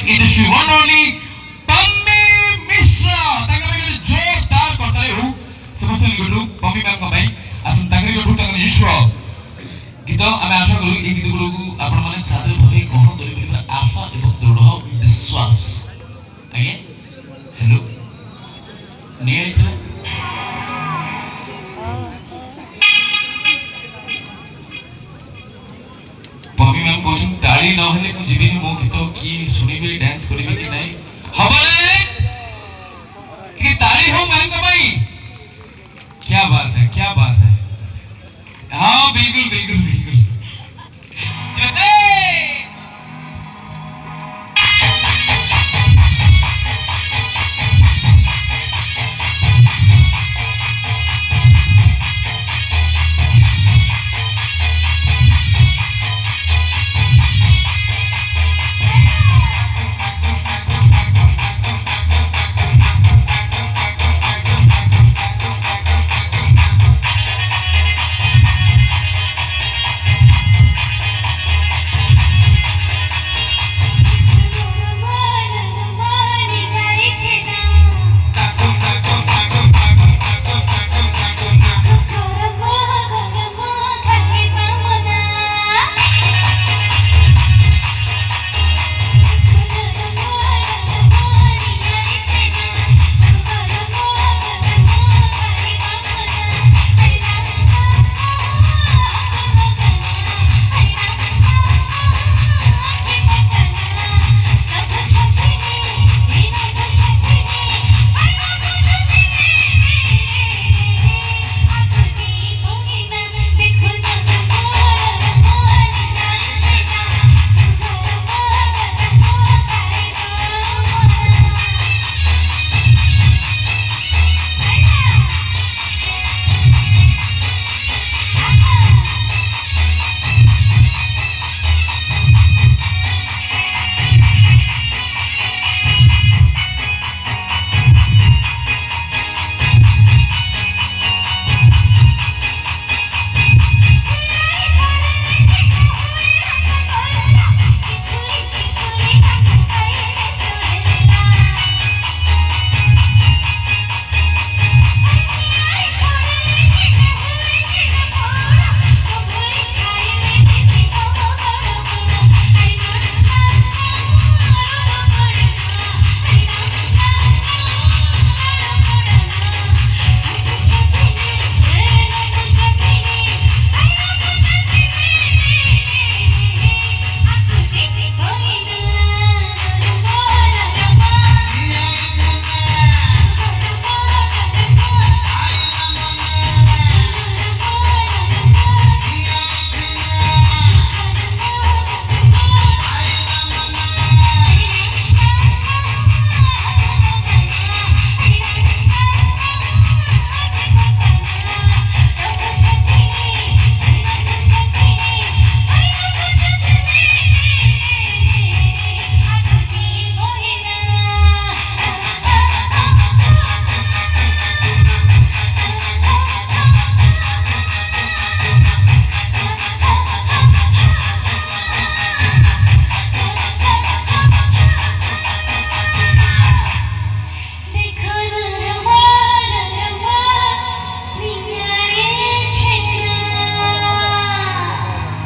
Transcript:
industry one only Pammi Mishra ତାଙ୍କ ପାଇଁ ଗୋଟେ ଜୋରଦାର କରତାଳେ ହଉ ସମସ୍ତ ନିକଟରୁ ପମ୍ମି ମ୍ୟାମଙ୍କ ପାଇଁ ଆସନ୍ତୁ ତାଙ୍କ ନିକଟରୁ ତାଙ୍କ ନିଜସ୍ୱ ଗୀତ ଆମେ ଆଶା କରୁ ଏହି ଗୀତ ଗୁଡ଼ିକୁ ଆପଣମାନେ ସାଦରେ ଭାବେ ଗ୍ରହଣ କରିବେ ବୋଲି ଆଶା ଏବଂ ଦୃଢ଼ ବିଶ୍ୱାସ ଆଜ୍ଞା ହ୍ୟାଲୋ ନିଆଳିଥିଲା ପମ୍ମି ମ୍ୟାମ କହୁଛନ୍ତି ତାଳି ନହେଲେ ମୁଁ ଯିବିନି ମୋ ଗୀତ କିଏ ଶୁଣିବ